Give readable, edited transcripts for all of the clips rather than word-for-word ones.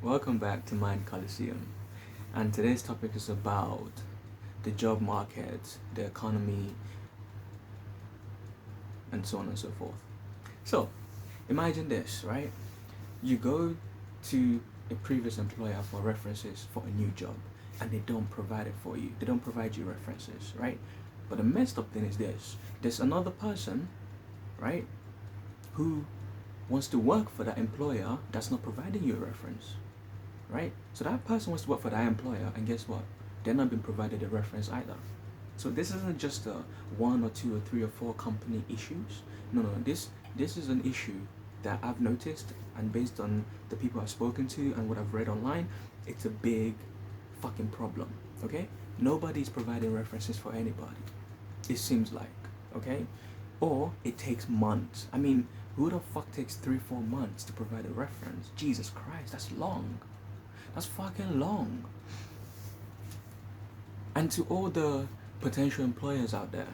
Welcome back to Mind Coliseum, and today's topic is about the job market, the economy, and so on and so forth. So, imagine this, right? You go to a previous employer for references for a new job, and they don't provide it for you. They don't provide you references, right? But the messed up thing is this: there's another person, right, who wants to work for that employer that's not providing you a reference, right? So that person wants to work for that employer, and guess what? They're not being provided a reference either. So this isn't just a one or two or three or four company issues. No, no, this is an issue that I've noticed, and based on the people I've spoken to and what I've read online, it's a big fucking problem. Okay, nobody's providing references for anybody. It seems like, okay, or it takes months. I mean, who the fuck takes 3 4 months to provide a reference? Jesus Christ, that's long. That's fucking long. And to all the potential employers out there,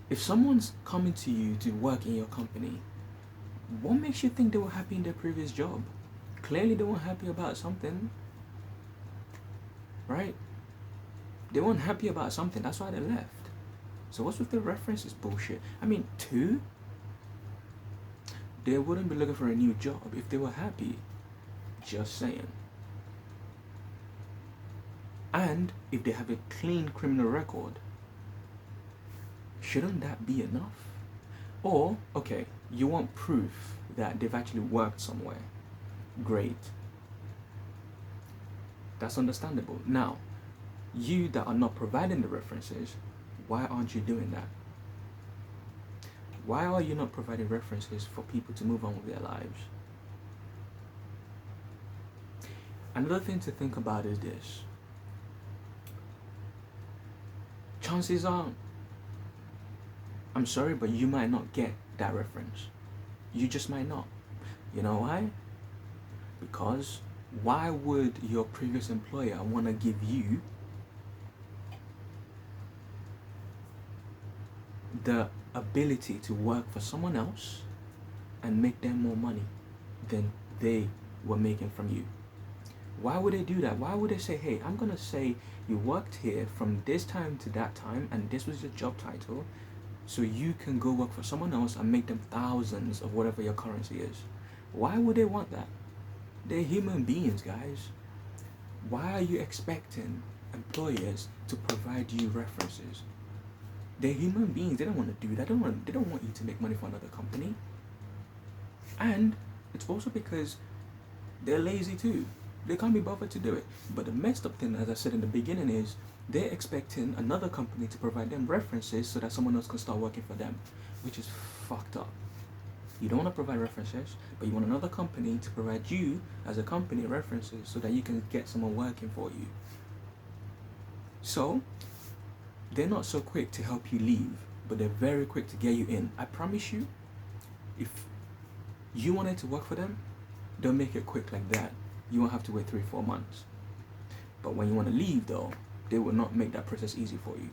if someone's coming to you to work in your company, what makes you think they were happy in their previous job? Clearly, they weren't happy about something, right? They weren't happy about something, that's why they left. So, what's with the references bullshit? I mean, two, they wouldn't be looking for a new job if they were happy. Just saying. And if they have a clean criminal record, shouldn't that be enough? Or, okay, you want proof that they've actually worked somewhere. Great. That's understandable. Now, you that are not providing the references, why aren't you doing that? Why are you not providing references for people to move on with their lives? Another thing to think about is this. Chances are, I'm sorry, but you might not get that reference. You just might not. You know why? Because why would your previous employer want to give you the ability to work for someone else and make them more money than they were making from you? Why would they do that? Why would they say, hey, I'm going to say you worked here from this time to that time and this was your job title, so you can go work for someone else and make them thousands of whatever your currency is? Why would they want that? They're human beings, guys. Why are you expecting employers to provide you references? They're human beings. They don't want to do that. They don't want you to make money for another company. And it's also because they're lazy too. They can't be bothered to do it. But the messed up thing, as I said in the beginning, is they're expecting another company to provide them references so that someone else can start working for them, which is fucked up. You don't want to provide references, but you want another company to provide you, as a company, references so that you can get someone working for you. So, they're not so quick to help you leave, but they're very quick to get you in. I promise you, if you wanted to work for them, they'll make it quick like that. You won't have to wait 3 4 months. But when you want to leave, though, they will not make that process easy for you.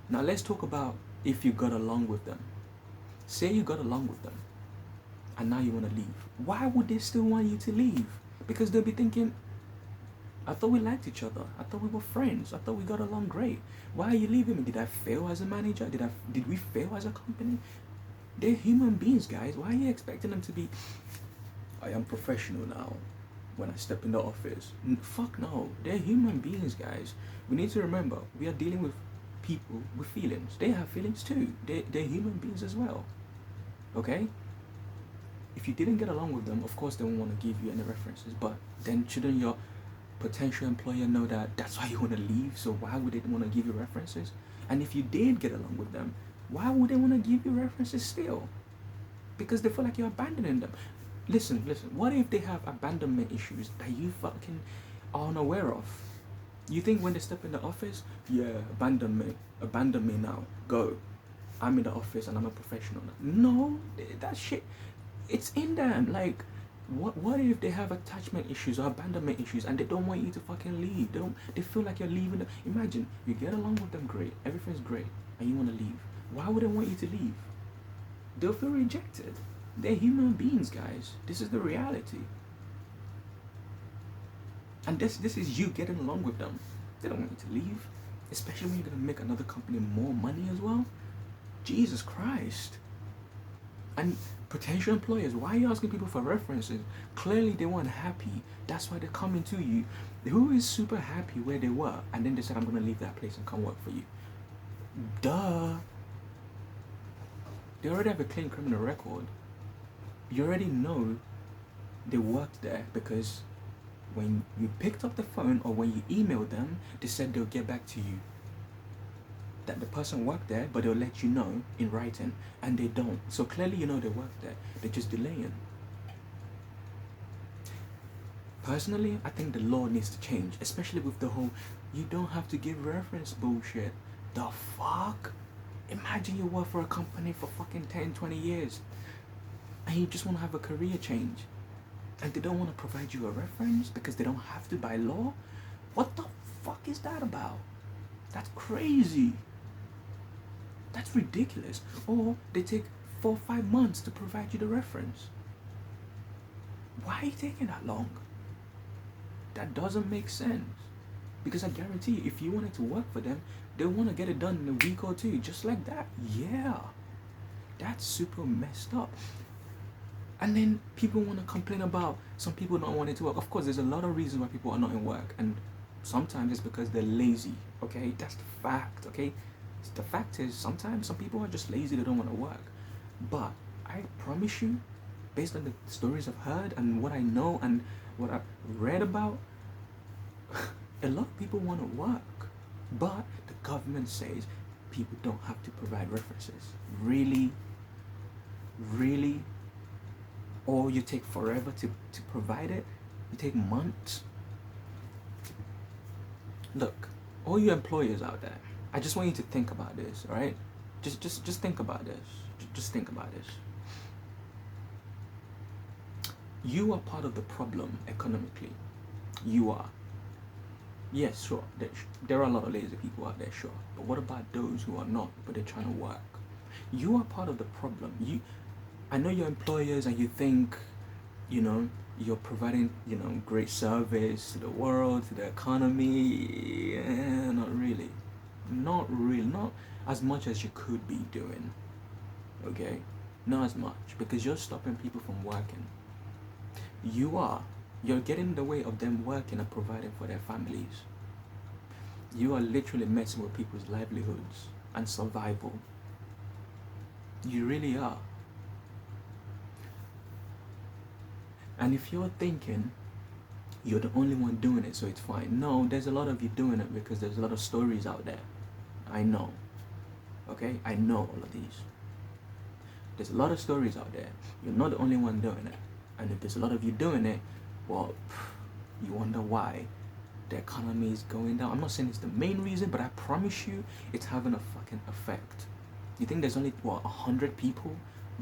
Now, let's talk about if you got along with them. Say you got along with them, and now you want to leave. Why would they still want you to leave? Because they'll be thinking, I thought we liked each other. I thought we were friends. I thought we got along great. Why are you leaving me? Did I fail as a manager? Did we fail as a company? They're human beings, guys. Why are you expecting them to be, I am professional now when I step in the office? Fuck no. They're human beings, guys. We need to remember, we are dealing with people with feelings. They have feelings too. They're human beings as well. Okay? If you didn't get along with them, of course they won't want to give you any references, but then shouldn't your potential employer know that that's why you want to leave? So why would they want to give you references? And if you did get along with them, why would they want to give you references still? Because they feel like you're abandoning them. Listen, what if they have abandonment issues that you fucking are unaware of? You think when they step in the office, yeah, abandon me now, go. I'm in the office and I'm a professional now. No, that shit, it's in them. Like, what if they have attachment issues or abandonment issues and they don't want you to fucking leave? They feel like you're leaving them. Imagine you get along with them great, everything's great, and you want to leave. Why would they want you to leave? They'll feel rejected. They're human beings, guys. This is the reality. And this is you getting along with them. They don't want you to leave, especially when you're gonna make another company more money as well. Jesus Christ. And potential employers, why are you asking people for references? Clearly they weren't happy. That's why they're coming to you. Who is super happy where they were and then they said, I'm gonna leave that place and come work for you? Duh. They already have a clean criminal record. You already know they worked there because when you picked up the phone or when you emailed them, they said they'll get back to you. That the person worked there, but they'll let you know in writing, and they don't. So clearly you know they worked there. They're just delaying. Personally, I think the law needs to change, especially with the whole you don't have to give reference bullshit. The fuck? Imagine you work for a company for fucking 10, 20 years and you just want to have a career change and they don't want to provide you a reference because they don't have to by law? What the fuck is that about? That's crazy. That's ridiculous. Or they take 4 or 5 months to provide you the reference. Why are you taking that long? That doesn't make sense. Because I guarantee you, if you wanted to work for them, they'll want to get it done in a week or two, just like that. Yeah. That's super messed up. And then people want to complain about some people not wanting to work. Of course, there's a lot of reasons why people are not in work. And sometimes it's because they're lazy, okay? That's the fact, okay? The fact is, sometimes some people are just lazy, they don't want to work. But I promise you, based on the stories I've heard and what I know and what I've read about, a lot of people want to work. But the government says people don't have to provide references. Really? Really? Or you take forever to provide it? You take months? Look, all you employers out there, I just want you to think about this, all right? Just think about this. Just think about this. You are part of the problem economically. You are. Yes, sure. There are a lot of lazy people out there, sure. But what about those who are not, but they're trying to work? You are part of the problem. I know you're employers and you think, you're providing, great service to the world, to the economy. Not really. Not really. Not as much as you could be doing. Okay? Not as much. Because you're stopping people from working. You're getting in the way of them working and providing for their families. You are literally messing with people's livelihoods and survival. You really are. And if you're thinking you're the only one doing it, so it's fine. No, there's a lot of you doing it because there's a lot of stories out there. I know. Okay? I know all of these. There's a lot of stories out there. You're not the only one doing it. And if there's a lot of you doing it, well, you wonder why the economy is going down. I'm not saying it's the main reason, but I promise you it's having a fucking effect. You think there's only, 100 people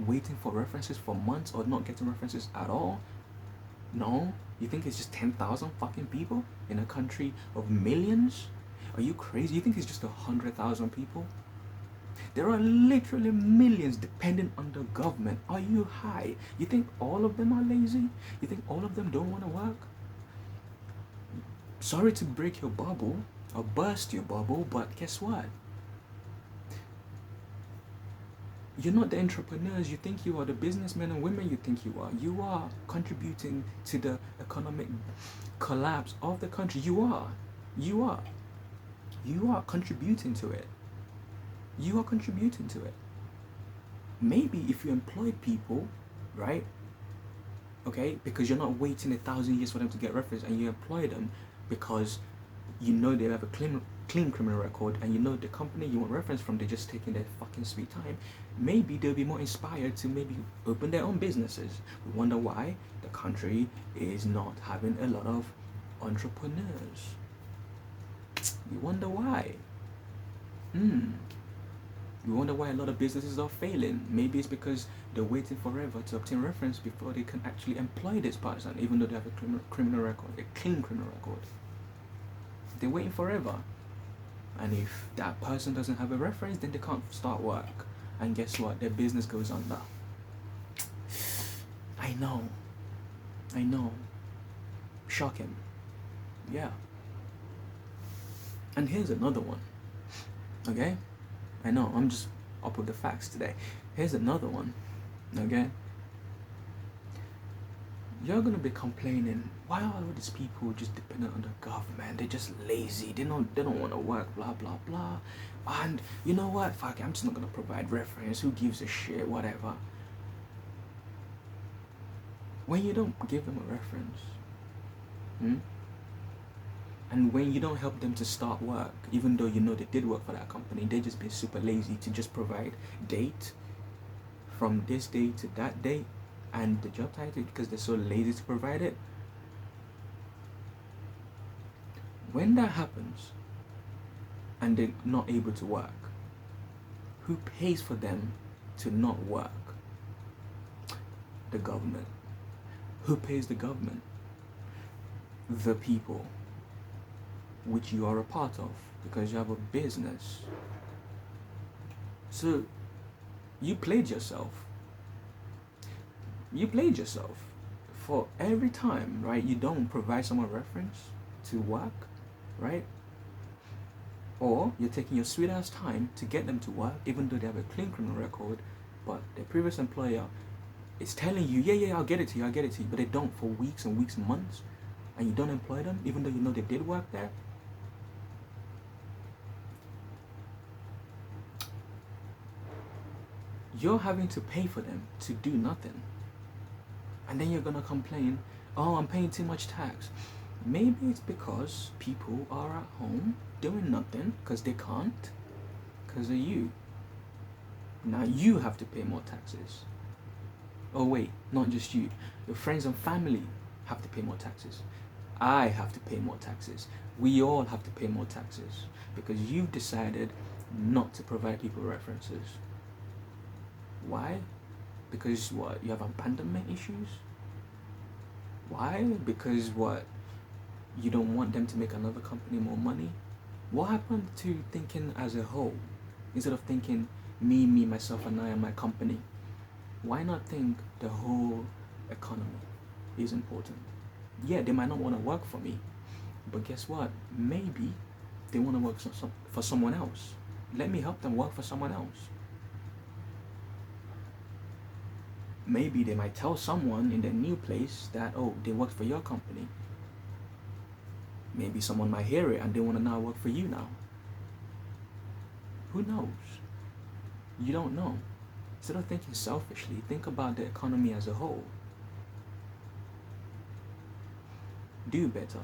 waiting for references for months or not getting references at all? No? You think it's just 10,000 fucking people in a country of millions? Are you crazy? You think it's just 100,000 people? There are literally millions dependent on the government. Are you high? You think all of them are lazy? You think all of them don't want to work? Sorry to break your bubble or burst your bubble, but guess what? You're not the entrepreneurs you think you are, the businessmen and women you think you are. You are contributing to the economic collapse of the country. You are contributing to it. You are contributing to it. Maybe if you employ people, right? Okay, because you're not waiting 1,000 years for them to get reference, and you employ them because you know they have a clean criminal record, and you know the company you want reference from, they're just taking their fucking sweet time. Maybe they'll be more inspired to maybe open their own businesses. We wonder why the country is not having a lot of entrepreneurs. We wonder why. We wonder why a lot of businesses are failing. Maybe it's because they're waiting forever to obtain reference before they can actually employ this person, even though they have a criminal record, a clean criminal record. They're waiting forever. And if that person doesn't have a reference, then they can't start work. And guess what? Their business goes under. I know. Shocking. Yeah. And here's another one. Okay? I know, I'm just up with the facts today. Here's another one. Okay? You're gonna be complaining, why are all these people just dependent on the government? They're just lazy, they don't wanna work, blah blah blah. And you know what? Fuck it, I'm just not gonna provide reference. Who gives a shit? Whatever. When you don't give them a reference, and when you don't help them to start work, even though you know they did work for that company, they just been super lazy to just provide date from this day to that date and the job title because they're so lazy to provide it. When that happens and they're not able to work, who pays for them to not work? The government. Who pays the government? The people, which you are a part of because you have a business. So you played yourself. You played yourself. For every time, right, you don't provide someone reference to work, right? Or you're taking your sweet ass time to get them to work, even though they have a clean criminal record, but their previous employer is telling you, yeah, I'll get it to you, but they don't for weeks and weeks and months, and you don't employ them, even though you know they did work there. You're having to pay for them to do nothing. And then you're gonna complain, oh, I'm paying too much tax. Maybe it's because people are at home doing nothing because they can't, because of you. Now you have to pay more taxes. Oh wait, not just you. Your friends and family have to pay more taxes. I have to pay more taxes. We all have to pay more taxes because you've decided not to provide people references. Why? Because what? You have abandonment issues? Why? Because what? You don't want them to make another company more money? What happened to thinking as a whole? Instead of thinking me, myself, and I and my company. Why not think the whole economy is important? Yeah, they might not want to work for me, but guess what? Maybe they want to work for someone else. Let me help them work for someone else. Maybe they might tell someone in their new place that, oh, they work for your company. Maybe someone might hear it and they want to now work for you now. Who knows? You don't know. Instead of thinking selfishly, think about the economy as a whole. Do better.